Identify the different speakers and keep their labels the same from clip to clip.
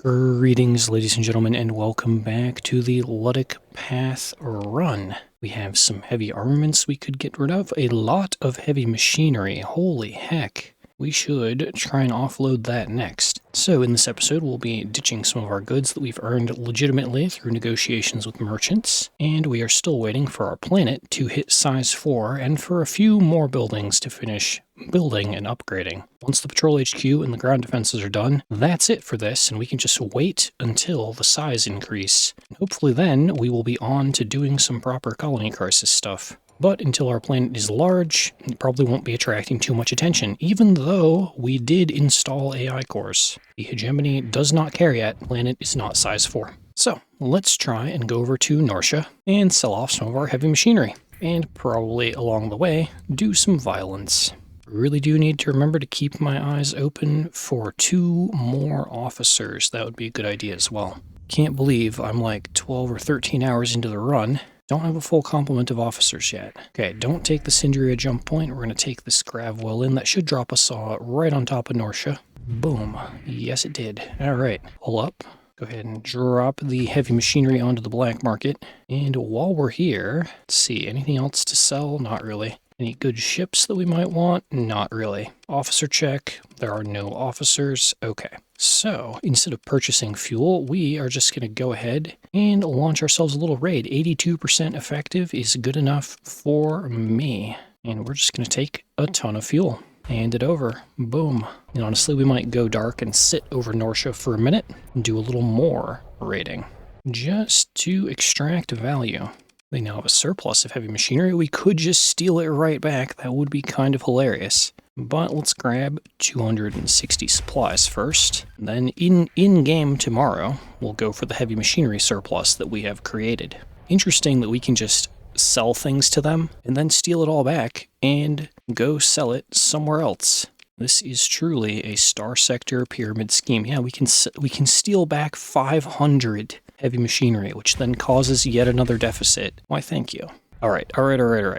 Speaker 1: Greetings, ladies and gentlemen, and welcome back to the Luddic Path Run. We have some heavy armaments we could get rid of, a lot of heavy machinery. Holy heck. We should try and offload that next. So in this episode, we'll be ditching some of our goods that we've earned legitimately through negotiations with merchants, and we are still waiting for our planet to hit size 4 and for a few more buildings to finish building and upgrading. Once the patrol HQ and the ground defenses are done, that's it for this, and we can just wait until the size increase. And hopefully then we will be on to doing some proper colony crisis stuff. But until our planet is large, it probably won't be attracting too much attention, even though we did install AI cores. The hegemony does not care yet. Planet is not size 4. So let's try and go over to Norcia and sell off some of our heavy machinery. And probably along the way, do some violence. Really do need to remember to keep my eyes open for 2 more officers. That would be a good idea as well. Can't believe I'm like 12 or 13 hours into the run. Don't have a full complement of officers yet. Okay, don't take the Cinderia jump point. We're going to take this Gravwell in. That should drop us right on top of Norcia. Boom. Yes, it did. All right, pull up. Go ahead and drop the heavy machinery onto the black market. And while we're here, let's see, anything else to sell? Not really. Any good ships that we might want? Not really. Officer check. There are no officers. Okay. So instead of purchasing fuel, we are just going to go ahead and launch ourselves a little raid. 82% effective is good enough for me. And we're just going to take a ton of fuel. Hand it over. Boom. And honestly, we might go dark and sit over Norcia for a minute and do a little more raiding. Just to extract value. They now have a surplus of heavy machinery. We could just steal it right back. That would be kind of hilarious. But let's grab 260 supplies first. Then in-game tomorrow, we'll go for the heavy machinery surplus that we have created. Interesting that we can just sell things to them and then steal it all back and go sell it somewhere else. This is truly a Starsector pyramid scheme. Yeah, we can steal back 500 heavy machinery, which then causes yet another deficit. Why, thank you. All right.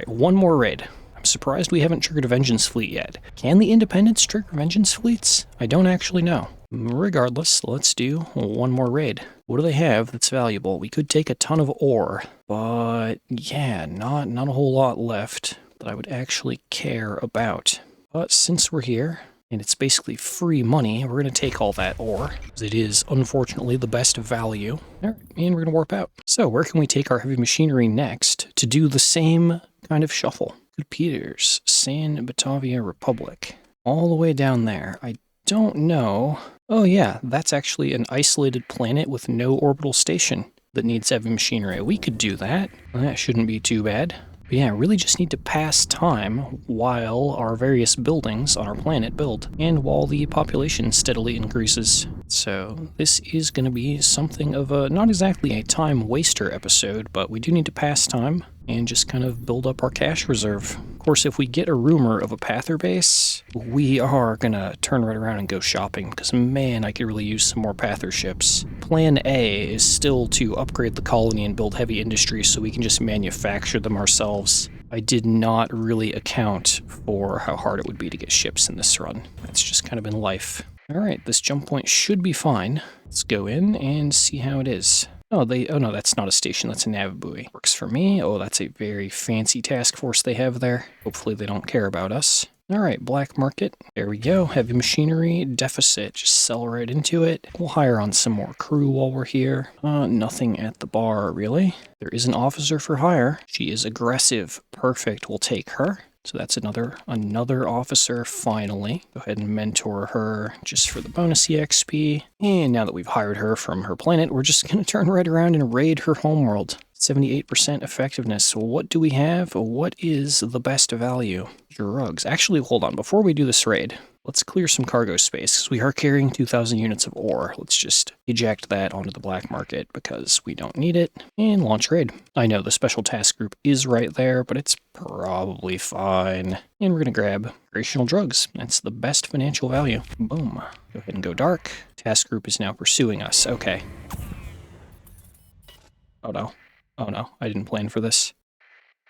Speaker 1: One more raid. I'm surprised we haven't triggered a vengeance fleet yet. Can the Independents trigger vengeance fleets? I don't actually know. Regardless, let's do one more raid. What do they have that's valuable? We could take a ton of ore, but yeah, not a whole lot left that I would actually care about. But since we're here, and it's basically free money, we're going to take all that ore, because it is, unfortunately, the best value. All right, and we're going to warp out. So where can we take our heavy machinery next to do the same kind of shuffle? Good Peters, San Batavia Republic. All the way down there. I don't know. Oh yeah, that's actually an isolated planet with no orbital station that needs heavy machinery. We could do that. That shouldn't be too bad. But yeah, really just need to pass time while our various buildings on our planet build, and while the population steadily increases. So this is going to be something of a, not exactly a time waster episode, but we do need to pass time and just kind of build up our cash reserve. Of course, if we get a rumor of a Pather base, we are going to turn right around and go shopping, because man, I could really use some more Pather ships. Plan A is still to upgrade the colony and build heavy industry so we can just manufacture them ourselves. I did not really account for how hard it would be to get ships in this run. That's just kind of been life. All right, this jump point should be fine. Let's go in and see how it is. Oh no, that's not a station, that's a nav buoy. Works for me. Oh, that's a very fancy task force they have there. Hopefully they don't care about us. All right, black market. There we go. Heavy machinery deficit. Just sell right into it. We'll hire on some more crew while we're here. Nothing at the bar, really. There is an officer for hire. She is aggressive. Perfect. We'll take her. So that's another officer, finally. Go ahead and mentor her just for the bonus EXP. And now that we've hired her from her planet, we're just going to turn right around and raid her homeworld. 78% effectiveness. What do we have? What is the best value? Drugs. Actually, hold on. Before we do this raid, let's clear some cargo space, because we are carrying 2,000 units of ore. Let's just eject that onto the black market, because we don't need it. And launch raid. I know the special task group is right there, but it's probably fine. And we're going to grab recreational drugs. That's the best financial value. Boom. Go ahead and go dark. Task group is now pursuing us. Okay. Oh no. Oh no, I didn't plan for this.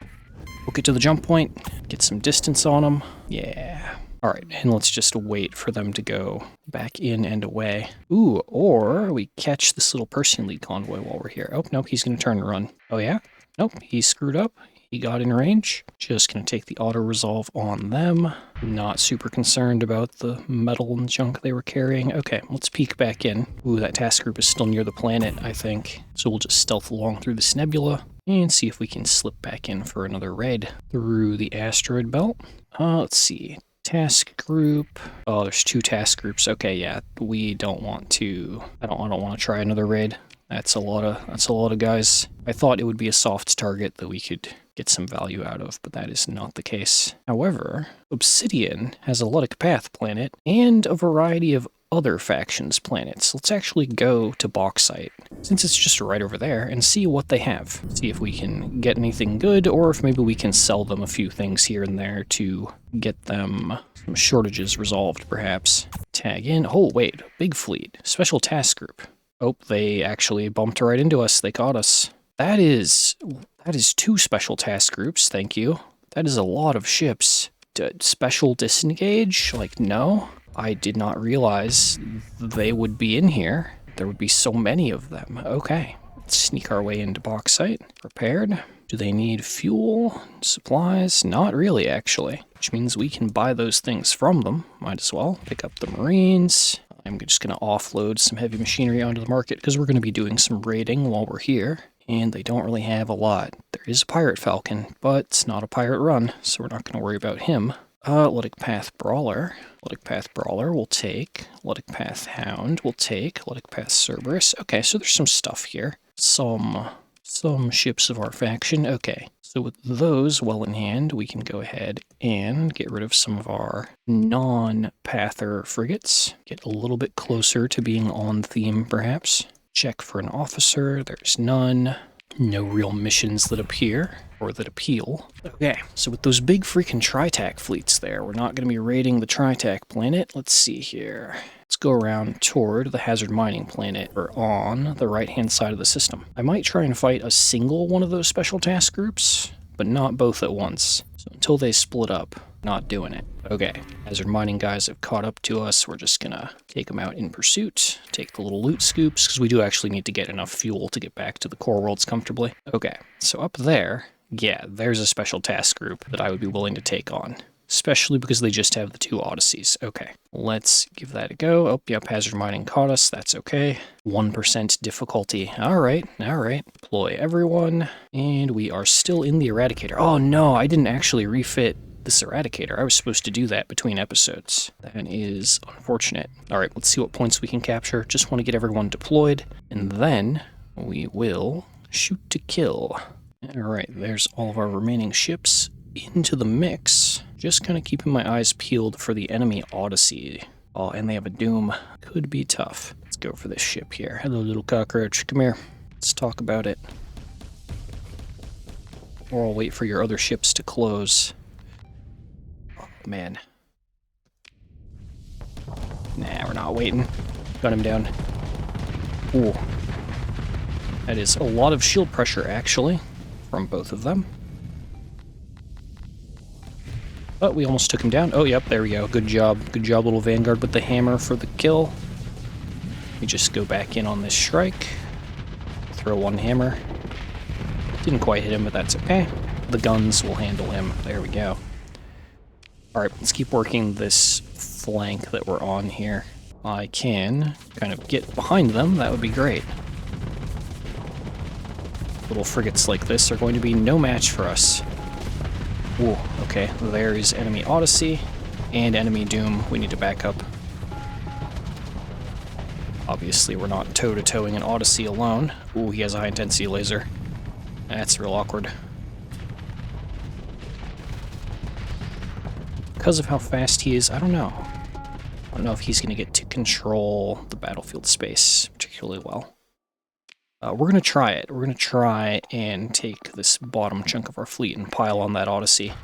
Speaker 1: We'll get to the jump point, get some distance on them. Yeah. Alright, and let's just wait for them to go back in and away. Ooh, or we catch this little Persian lead convoy while we're here. Oh, nope, he's going to turn and run. Oh, yeah? Nope, he screwed up. He got in range. Just going to take the auto-resolve on them. Not super concerned about the metal and junk they were carrying. Okay, let's peek back in. Ooh, that task group is still near the planet, I think. So we'll just stealth along through this nebula and see if we can slip back in for another raid through the asteroid belt. Let's see. Task group. Oh, there's 2 task groups. Okay, yeah, we don't want to. I don't want to try another raid. That's a lot of guys. I thought it would be a soft target that we could get some value out of, but that is not the case. However, Obsidian has a Ludic Path planet and a variety of other factions planets. Let's actually go to Bauxite, since it's just right over there, and see what they have. See if we can get anything good, or if maybe we can sell them a few things here and there to get them some shortages resolved, perhaps. Tag in. Oh, wait. Big fleet. Special task group. Oh, they actually bumped right into us. They caught us. That is 2 special task groups, thank you. That is a lot of ships. Special disengage? Like, no. I did not realize they would be in here. There would be so many of them. Okay. Let's sneak our way into Bauxite. Prepared. Do they need fuel? Supplies? Not really, actually. Which means we can buy those things from them. Might as well. Pick up the Marines. I'm just going to offload some heavy machinery onto the market because we're going to be doing some raiding while we're here. And they don't really have a lot. There is a Pirate Falcon, but it's not a pirate run, so we're not going to worry about him. Ludic Path Brawler. Ludic Path Brawler will take. Ludic Path Hound will take. Ludic Path Cerberus. Okay, so there's some stuff here. Some ships of our faction. Okay, so with those well in hand, we can go ahead and get rid of some of our non-Pather frigates. Get a little bit closer to being on theme, perhaps. Check for an officer. There's none. No real missions that appear, or that appeal. Okay, so with those big freaking Tritac fleets there, we're not going to be raiding the Tritac planet. Let's see here. Let's go around toward the Hazard Mining planet, or on the right-hand side of the system. I might try and fight a single one of those special task groups, but not both at once. So until they split up, not doing it. Okay, Hazard Mining guys have caught up to us. We're just gonna take them out in pursuit, take the little loot scoops, because we do actually need to get enough fuel to get back to the core worlds comfortably. Okay, so up there, yeah, there's a special task group that I would be willing to take on. Especially because they just have the 2 Odysseys. Okay, let's give that a go. Oh, yep, Hazard Mining caught us. That's okay. 1% difficulty. All right. Deploy everyone. And we are still in the Eradicator. Oh, no, I didn't actually refit this Eradicator. I was supposed to do that between episodes. That is unfortunate. All right, let's see what points we can capture. Just want to get everyone deployed. And then we will shoot to kill. All right, there's all of our remaining ships into the mix. Just kind of keeping my eyes peeled for the enemy Odyssey. Oh, and they have a Doom. Could be tough. Let's go for this ship here. Hello, little cockroach. Come here. Let's talk about it. Or I'll wait for your other ships to close. Oh, man. Nah, we're not waiting. Gun him down. Ooh. That is a lot of shield pressure, actually, from both of them. But we almost took him down. Oh, yep, there we go. Good job. Good job, little Vanguard, with the hammer for the kill. We just go back in on this strike. Throw one hammer. Didn't quite hit him, but that's okay. The guns will handle him. There we go. Alright, let's keep working this flank that we're on here. I can kind of get behind them. That would be great. Little frigates like this are going to be no match for us. Ooh, okay, there is enemy Odyssey and enemy Doom. We need to back up. Obviously, we're not toe-to-toeing an Odyssey alone. Ooh, he has a high-intensity laser. That's real awkward. Because of how fast he is, I don't know. I don't know if he's going to get to control the battlefield space particularly well. We're going to try it. We're going to try and take this bottom chunk of our fleet and pile on that Odyssey.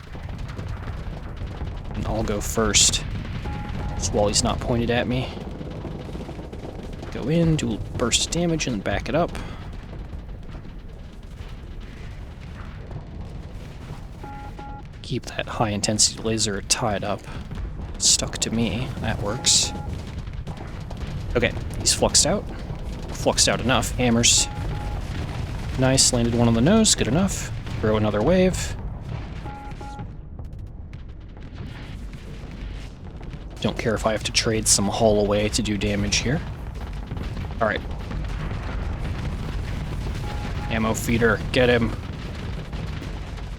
Speaker 1: And I'll go first, just while he's not pointed at me. Go in, do a burst of damage, and then back it up. Keep that high-intensity laser tied up, stuck to me. That works. Okay, he's fluxed out. Fluxed out enough. Hammers. Nice, landed one on the nose. Good enough. Throw another wave. Don't care if I have to trade some hull away to do damage here. Alright. Ammo feeder. Get him.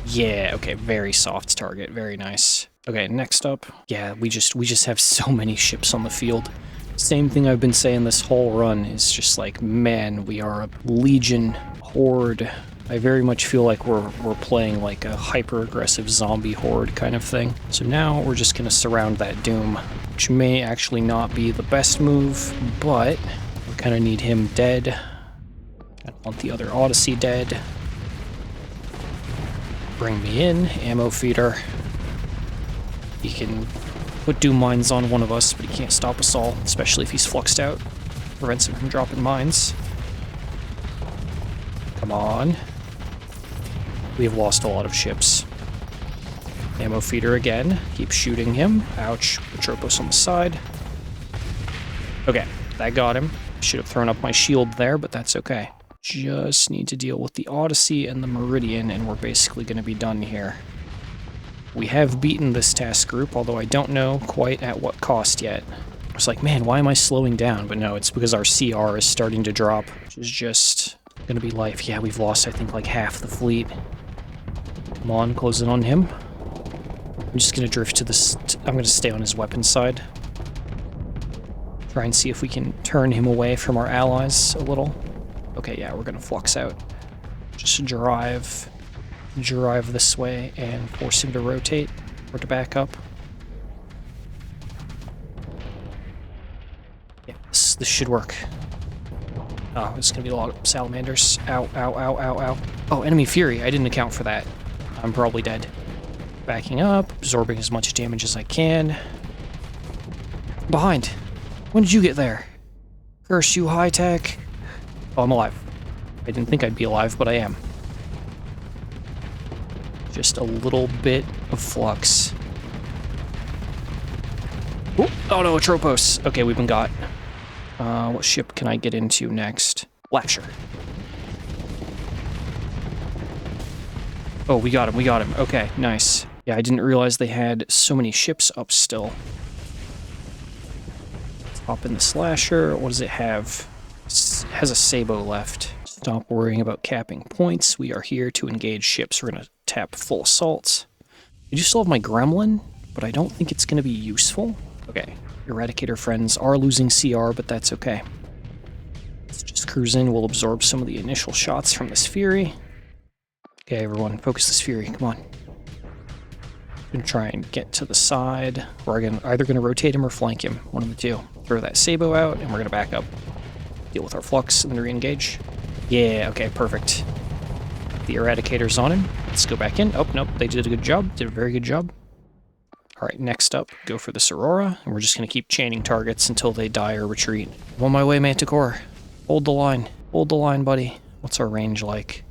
Speaker 1: Yeah, okay, very soft target. Very nice. Okay, next up. Yeah, we just have so many ships on the field. Same thing I've been saying this whole run is just like, man, we are a legion horde. I very much feel like we're playing like a hyper-aggressive zombie horde kind of thing. So now we're just gonna surround that Doom, which may actually not be the best move, but we kind of need him dead. I want the other Odyssey dead. Bring me in, ammo feeder. He can put Doom mines on one of us, but he can't stop us all, especially if he's fluxed out. Prevents him from dropping mines. Come on. We have lost a lot of ships. Ammo feeder again. Keep shooting him. Ouch. Atropos on the side. Okay, that got him. Should have thrown up my shield there, but that's okay. Just need to deal with the Odyssey and the Meridian, and we're basically going to be done here. We have beaten this task group, although I don't know quite at what cost yet. I was like, man, why am I slowing down? But no, it's because our CR is starting to drop, which is just going to be life. Yeah, we've lost, I think, like half the fleet. Come on, close in on him. I'm just going to drift to this. I'm going to stay on his weapon side. Try and see if we can turn him away from our allies a little. Okay, yeah, we're going to flux out. Just drive this way and force him to rotate or to back up. Yeah, this should work. Oh, it's going to be a lot of salamanders. Ow, ow, ow, ow, ow. Oh, enemy fury. I didn't account for that. I'm probably dead. Backing up, absorbing as much damage as I can. Behind. When did you get there? Curse you, high tech. Oh, I'm alive. I didn't think I'd be alive, but I am. Just a little bit of flux. Ooh. Oh no, Atropos. Okay, we've been got. What ship can I get into next? Lasher. Oh, we got him. Okay, nice. Yeah, I didn't realize they had so many ships up still. Let's hop in the Slasher. What does it have? It has a Sabo left. Stop worrying about capping points. We are here to engage ships. We're going to tap full assault. I do still have my Gremlin, but I don't think it's going to be useful. Okay, Eradicator friends are losing CR, but that's okay. Let's just cruise in. We'll absorb some of the initial shots from this Fury. Okay, everyone, focus this Fury. Come on. Gonna try and get to the side. We're either gonna rotate him or flank him. One of the two. Throw that Sabo out, and we're gonna back up. Deal with our flux, and then re-engage. Yeah, okay, perfect. The Eradicator's on him. Let's go back in. Oh, nope, they did a good job. Did a very good job. Alright, next up, go for this Aurora, and we're just gonna keep chaining targets until they die or retreat. I'm on my way, Manticore. Hold the line. Hold the line, buddy. What's our range like?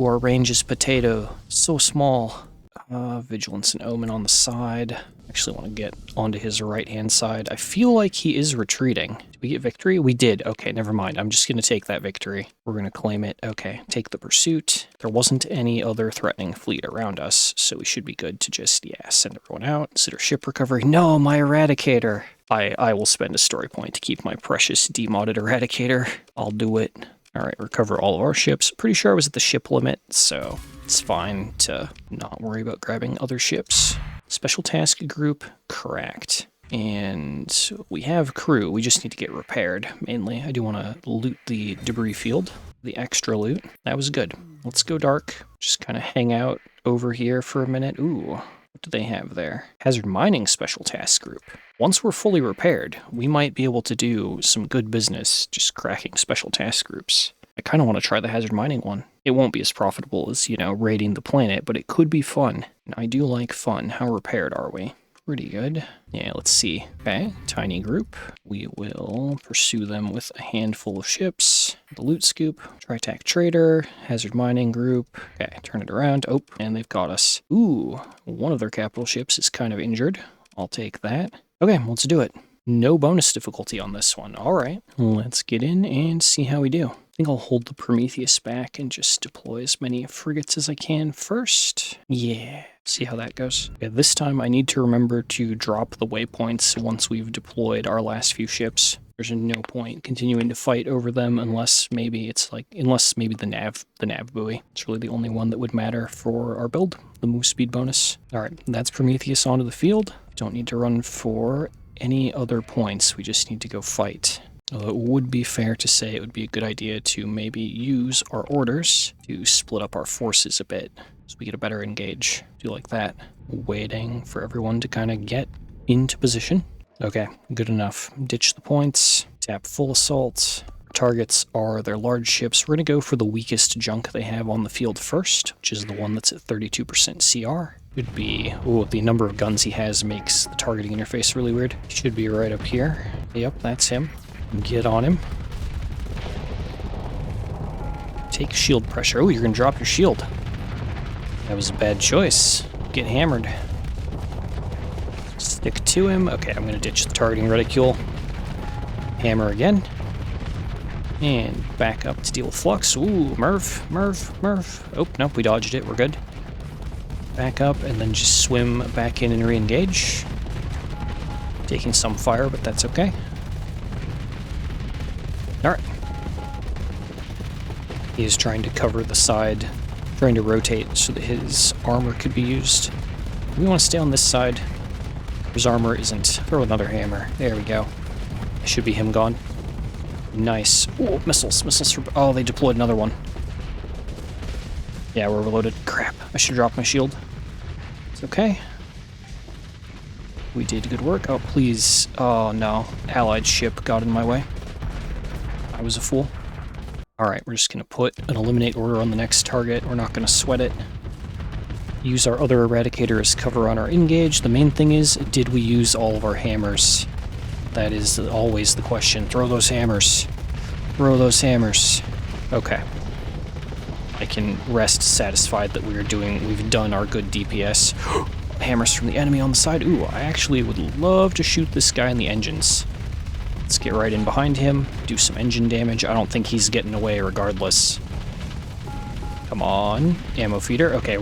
Speaker 1: Ooh, our range is potato. So small. Vigilance and Omen on the side. Actually want to get onto his right-hand side. I feel like he is retreating. Did we get victory? We did. Okay, never mind. I'm just going to take that victory. We're going to claim it. Okay, take the pursuit. There wasn't any other threatening fleet around us, so we should be good to just, yeah, send everyone out. Consider ship recovery. No, my Eradicator. I will spend a story point to keep my precious demodded Eradicator. I'll do it. All right, recover all of our ships. Pretty sure I was at the ship limit, so it's fine to not worry about grabbing other ships. Special task group cracked. And we have crew. We just need to get repaired, mainly. I do want to loot the debris field, the extra loot. That was good. Let's go dark. Just kind of hang out over here for a minute. Ooh, what do they have there? Hazard mining special task group. Once we're fully repaired, we might be able to do some good business just cracking special task groups. I kind of want to try the hazard mining one. It won't be as profitable as, you know, raiding the planet, but it could be fun. And I do like fun. How repaired are we? Pretty good. Yeah, let's see. Okay, tiny group. We will pursue them with a handful of ships. The loot scoop, tri-tac trader, hazard mining group. Okay, turn it around. Oh, and they've got us. Ooh, one of their capital ships is kind of injured. I'll take that. Okay, let's do it. No bonus difficulty on this one. All right, let's get in and see how we do. I think I'll hold the Prometheus back and just deploy as many frigates as I can first. Yeah, see how that goes. Okay, this time I need to remember to drop the waypoints once we've deployed our last few ships. There's no point continuing to fight over them unless maybe the nav buoy. It's really the only one that would matter for our build, the move speed bonus. All right, that's Prometheus onto the field. Don't need to run for any other points. We just need to go fight. Although it would be fair to say it would be a good idea to maybe use our orders to split up our forces a bit so we get a better engage. Do like that. Waiting for everyone to kind of get into position. Okay, good enough. Ditch the points. Tap full assault. Our targets are their large ships. We're going to go for the weakest junk they have on the field first, which is the one that's at 32% CR. Could be, the number of guns he has makes the targeting interface really weird. Should be right up here. Yep, that's him. Get on him. Take shield pressure. Oh, you're going to drop your shield. That was a bad choice. Get hammered. Stick to him. Okay, I'm going to ditch the targeting reticule. Hammer again. And back up to deal with flux. Ooh, Merv. Oh, nope, we dodged it. We're good. Back up and then just swim back in and re-engage. Taking some fire, but that's okay. Alright. He is trying to cover the side, trying to rotate so that his armor could be used. We want to stay on this side. His armor isn't. Throw another hammer. There we go. Should be him gone. Nice. Ooh, missiles. Oh, they deployed another one. Yeah, we're overloaded. Crap. I should drop my shield. It's okay. We did good work. Oh, please. Oh, no. Allied ship got in my way. I was a fool. Alright, we're just going to put an eliminate order on the next target. We're not going to sweat it. Use our other eradicator as cover on our engage. The main thing is, did we use all of our hammers? That is always the question. Throw those hammers. Throw those hammers. Okay. I can rest satisfied that we've done our good DPS. Hammers from the enemy on the side. Ooh, I actually would love to shoot this guy in the engines. Let's get right in behind him, do some engine damage. I don't think he's getting away regardless. Come on. Ammo feeder. Okay,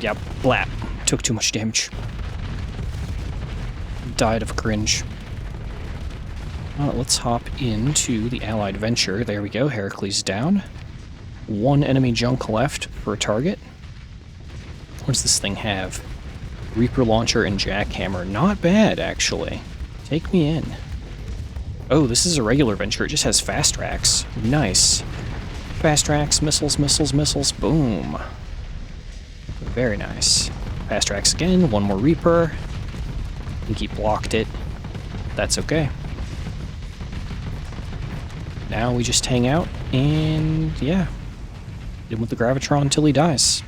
Speaker 1: yeah, blat. Took too much damage. Died of cringe. Let's hop into the Allied Venture. There we go, Heracles down. One enemy junk left for a target. What does this thing have? Reaper Launcher and Jackhammer. Not bad, actually. Take me in. Oh, this is a regular Venture. It just has fast tracks. Nice. Fast tracks, missiles. Boom. Very nice. Fast tracks again. One more Reaper. I think he blocked it. That's okay. Now we just hang out and, yeah. Hit him with the Gravitron until he dies.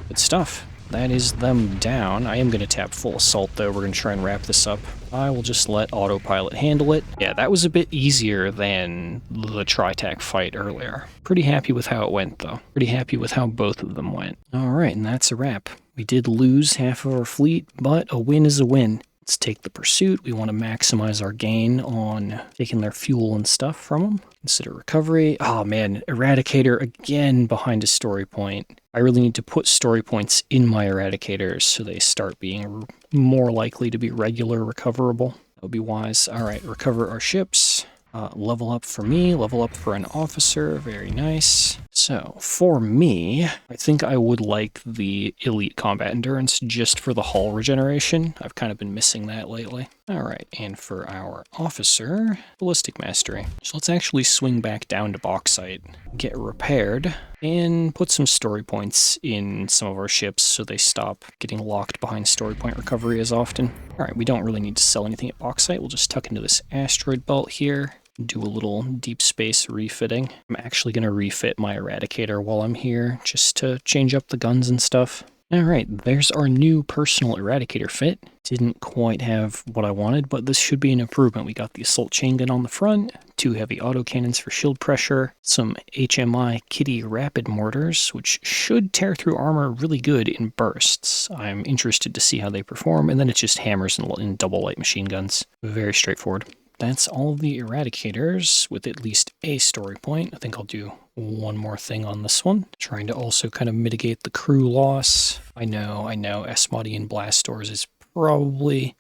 Speaker 1: Good stuff. That is them down. I am going to tap full assault, though. We're going to try and wrap this up. I will just let autopilot handle it. Yeah, that was a bit easier than the Tritac fight earlier. Pretty happy with how it went, though. Pretty happy with how both of them went. All right, and that's a wrap. We did lose half of our fleet, but a win is a win. Let's take the pursuit. We want to maximize our gain on taking their fuel and stuff from them. Consider recovery. Oh man, Eradicator again behind a story point. I really need to put story points in my Eradicators so they start being more likely to be regular recoverable. That would be wise. All right, recover our ships. Level up for me, level up for an officer. Very nice. So, for me, I think I would like the Elite Combat Endurance just for the hull regeneration. I've kind of been missing that lately. Alright, and for our officer, Ballistic Mastery. So let's actually swing back down to Bauxite, get repaired, and put some story points in some of our ships so they stop getting locked behind story point recovery as often. Alright, we don't really need to sell anything at Bauxite. We'll just tuck into this asteroid belt here. Do a little deep space refitting. I'm actually going to refit my Eradicator while I'm here, just to change up the guns and stuff. Alright, there's our new personal eradicator fit. Didn't quite have what I wanted, but this should be an improvement. We got the assault chain gun on the front, 2 heavy autocannons for shield pressure, some HMI Kitty rapid mortars, which should tear through armor really good in bursts. I'm interested to see how they perform, and then it's just hammers and double light machine guns. Very straightforward. That's all of the eradicators with at least a story point. I think I'll do one more thing on this one, trying to also kind of mitigate the crew loss. I know, Asmodean Blast Doors is probably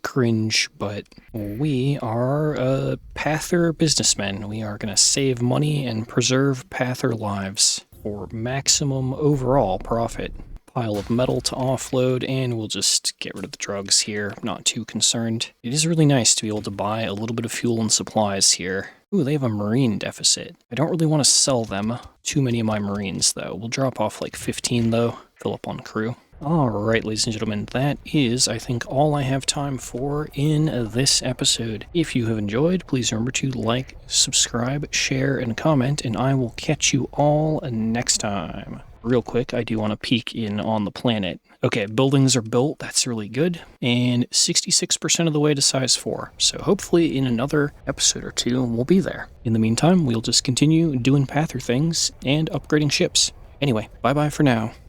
Speaker 1: cringe, but we are Pather businessmen. We are going to save money and preserve Pather lives for maximum overall profit. Pile of metal to offload, and we'll just get rid of the drugs here. Not too concerned. It is really nice to be able to buy a little bit of fuel and supplies here. Ooh, they have a marine deficit. I don't really want to sell them too many of my marines, though. We'll drop off like 15, though. Fill up on crew. Alright, ladies and gentlemen, that is, I think, all I have time for in this episode. If you have enjoyed, please remember to like, subscribe, share, and comment, and I will catch you all next time. Real quick, I do want to peek in on the planet. Okay, buildings are built, that's really good, and 66% of the way to size 4, so hopefully in another episode or two, we'll be there. In the meantime, we'll just continue doing Pather things and upgrading ships. Anyway, bye-bye for now.